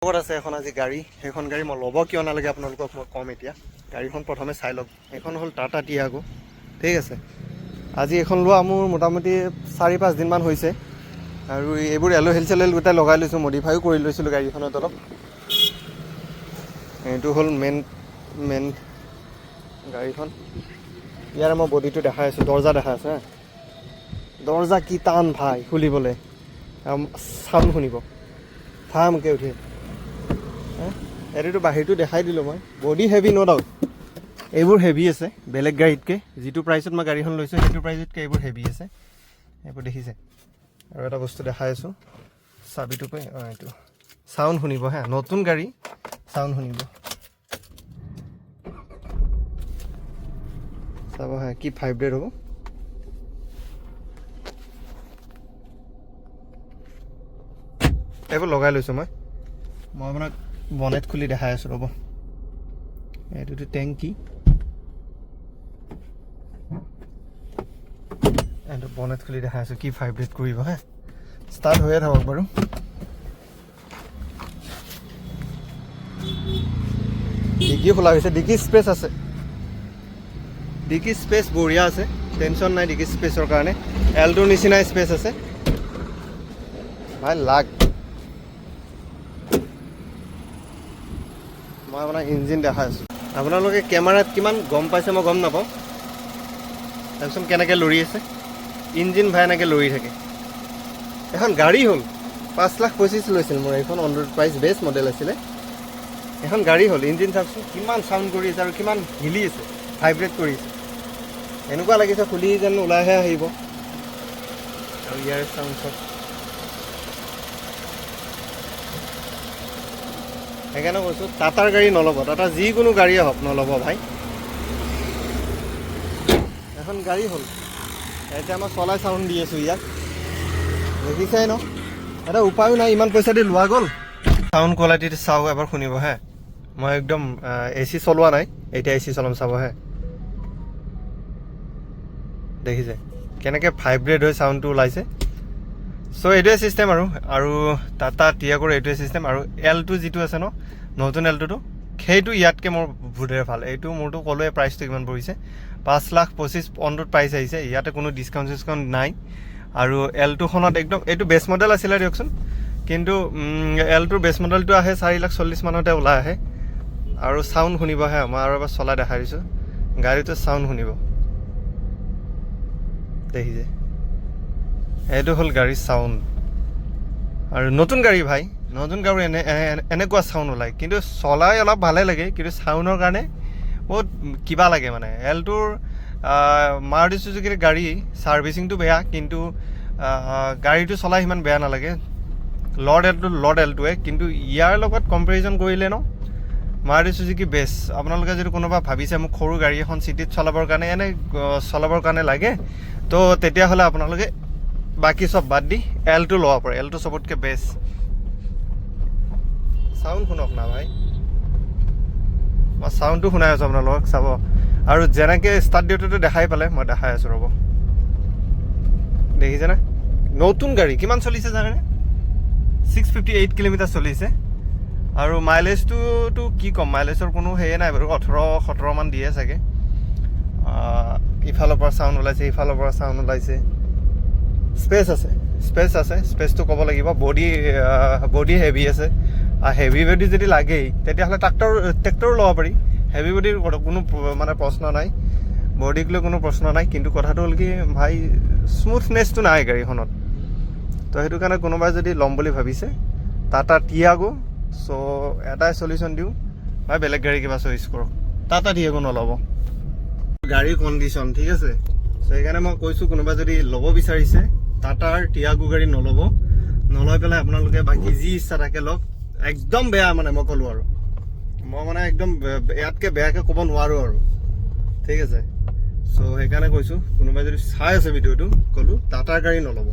লগত আছে এখন আজি গাড়ী, সেইখন গাড়ী মই ল'ব কিয় নালাগে আপোনালোকক মই ক'ম এতিয়া। গাড়ীখন প্ৰথমে চাই লওক। এইখন হ'ল টাটা টিয়াগো, ঠিক আছে। আজি এখন লোৱা মোৰ মোটামুটি 4-5 দিনমান হৈছে আৰু এইবোৰ এল'হেল চেল'হেল গোটাই লগাই লৈছোঁ, মডিফাইও কৰি লৈছিলোঁ গাড়ীখনত অলপ। এইটো হ'ল মেইন গাড়ীখন। ইয়াৰে মই বডিটো দেখাই আছোঁ, দৰ্জা দেখাই আছোঁ হা। দৰ্জা কি টান ভাই খুলিবলৈ, চাউণ্ড শুনিব ফামকৈ উঠে। এইটোতো বাহিৰটো দেখাই দিলোঁ মই। বডি হেভি ন' ডাউট, এইবোৰ হেভি আছে বেলেগ গাড়ীতকৈ। যিটো প্ৰাইচত মই গাড়ীখন লৈছোঁ সেইটো প্ৰাইচতকৈ এইবোৰ হেভি আছে, এইবোৰ দেখিছে। আৰু এটা বস্তু দেখাই আছোঁ, চাবিটো কৈ এইটো চাউণ্ড শুনিব হা, নতুন গাড়ী চাউণ্ড শুনিব। চাব হা কি ভাইব্ৰেট হ'ব। এইবোৰ লগাই লৈছোঁ মই আপোনাক বনেট খুলি দেখাই আছোঁ ৰ'ব। এইটোতো টেংকি, এইটো বনেট খুলি দেখাই আছোঁ কি ভাইব্ৰেট কৰিব হা। ষ্টাৰ্ট হৈয়ে থাকক বাৰু। ডিকি খোলা হৈছে, ডিকি স্পেচ আছে, ডিকি স্পেচ বঢ়িয়া আছে, টেনশ্যন নাই ডিকি স্পেচৰ কাৰণে। এলটোৰ নিচিনাই স্পেচ আছে ভাই। লাগ মই আপোনাৰ ইঞ্জিন দেখাই আছোঁ। আপোনালোকে কেমেৰাত কিমান গম পাইছে মই গম নাপাওঁ। তাৰপিছত কেনেকৈ লৰি আছে ইঞ্জিন ভাই, এনেকৈ লৰি থাকে। এখন গাড়ী হ'ল 5,25,000 লৈছিল মোৰ এইখন, on road price best model আছিলে। এখন গাড়ী হ'ল, ইঞ্জিন চাওকচোন কিমান চাউণ্ড কৰি আছে আৰু কিমান হিলি আছে, ভাইব্ৰেট কৰি আছে। এনেকুৱা লাগিছে খুলি যেন ওলাইহে আহিব। আৰু ইয়াৰ চাউণ্ড চাওক। সেইকাৰণে কৈছোঁ টাটাৰ গাড়ী নল'ব, টাটা যিকোনো গাড়ীয়ে হওক নল'ব ভাই। এখন গাড়ী হ'ল, এতিয়া মই চলাই চাউণ্ড দি আছোঁ ইয়াক, দেখিছাই ন। এটা উপায়ো নাই, ইমান পইচা দি লোৱা গ'ল। চাউণ্ড কোৱালিটিটো চাওক এবাৰ, শুনিব হে। মই একদম AC চলোৱা নাই, এতিয়া AC চলাম চাব হে। দেখিছে কেনেকৈ ভাইব্ৰেট হৈ চাউণ্ডটো ওলাইছে। চ' এইটোৱে ছিষ্টেম আৰু টাটা টিয়াগোৰ এইটোৱে ছিষ্টেম। আৰু এলটো যিটো আছে ন, নতুন এলটোটো, সেইটো ইয়াতকৈ মোৰ ভুদৰে ভাল। এইটো মোৰতো ক'লোৱে প্ৰাইচটো কিমান পৰিছে, 5,25,000 অন ৰোড প্ৰাইচ আহিছে। ইয়াতে কোনো ডিছকাউণ্ট চিছকাউণ্ট নাই। আৰু এলটোখনত একদম এইটো বেষ্ট মডেল আছিলে দিয়কচোন, কিন্তু এলটোৰ বেষ্ট মডেলটো আহে 4,40,000 মানতে ওলাই আহে। আৰু চাউণ্ড শুনিব হে, মই আৰু এবাৰ চলাই দেখাই দিছোঁ। গাড়ীটো চাউণ্ড শুনিব, দেখিছে। এইটো হ'ল গাড়ীৰ চাউণ্ড। আৰু নতুন গাড়ী ভাই, নতুন গাড়ী এনেকুৱা চাউণ্ড ওলায়, কিন্তু চলাই অলপ ভালে লাগে, কিন্তু চাউণ্ডৰ কাৰণে বহুত কিবা লাগে মানে। এলটোৰ মাৰুতি চুজুকিৰ গাড়ী ছাৰ্ভিচিংটো বেয়া, কিন্তু গাড়ীটো চলাই সিমান বেয়া নালাগে। লৰ্ড এলটোৱে, কিন্তু ইয়াৰ লগত কম্পেৰিজন কৰিলে ন, মাৰুতি চুজুকি বেষ্ট। আপোনালোকে যদি কোনোবা ভাবিছে মোক সৰু গাড়ী এখন চিটিত চলাবৰ কাৰণে, চলাবৰ কাৰণে লাগে, তো তেতিয়াহ'লে আপোনালোকে বাকী চব বাদ দি এলটো ল'ব পাৰে। এলটো চবতকৈ বেষ্ট। চাউণ্ড শুনক না ভাই, মই চাউণ্ডটো শুনাই আছোঁ আপোনালোকক, চাব। আৰু যেনেকৈ ষ্টাৰ্ট দিওঁতেতো দেখাই পালে, মই দেখাই আছোঁ ৰ'ব। দেখিছেনে নতুন গাড়ী কিমান চলিছে জানেনে? 658 কিলোমিটাৰ চলিছে। আৰু মাইলেজটোতো কি ক'ম, মাইলেজৰ কোনো সেয়ে নাই বাৰু, 18-17 মান দিয়ে চাগে। ইফালৰ পৰা চাউণ্ড ওলাইছে, ইফালৰ পৰা চাউণ্ড ওলাইছে। স্পেচ আছে, স্পেচটো ক'ব লাগিব। বডি হেভি আছে। আৰু হেভি বডি যদি লাগেই তেতিয়াহ'লে ট্ৰেক্টৰো ল'ব পাৰি। হেভি বডিৰ কোনো মানে প্ৰশ্ন নাই, বডিক লৈ কোনো প্ৰশ্ন নাই। কিন্তু কথাটো হ'ল কি ভাই, স্মুথনেছটো নাই গাড়ীখনত। তো সেইটো কাৰণে কোনোবাই যদি ল'ম বুলি ভাবিছে টাটা টিয়াগো, চ' এটাই চলিউশ্যন দিওঁ ভাই, বেলেগ গাড়ী কিবা চইচ কৰক, টাটা টিয়াগো নল'ব। গাড়ীৰ কণ্ডিশ্যন ঠিক আছে, চ' সেইকাৰণে মই কৈছোঁ কোনোবা যদি ল'ব বিচাৰিছে টাটাৰ টিয়াগো গাড়ী নলয় পেলাই আপোনালোকে বাকী যি ইচ্ছা থাকে লওক। একদম বেয়া মানে মই ক'লোঁ, আৰু মই মানে একদম ইয়াতকৈ বেয়াকৈ ক'ব নোৱাৰোঁ আৰু, ঠিক আছে। চ' সেইকাৰণে কৈছোঁ কোনোবাই যদি চাই আছে ভিডিঅ'টো, ক'লোঁ টাটাৰ গাড়ী নল'ব।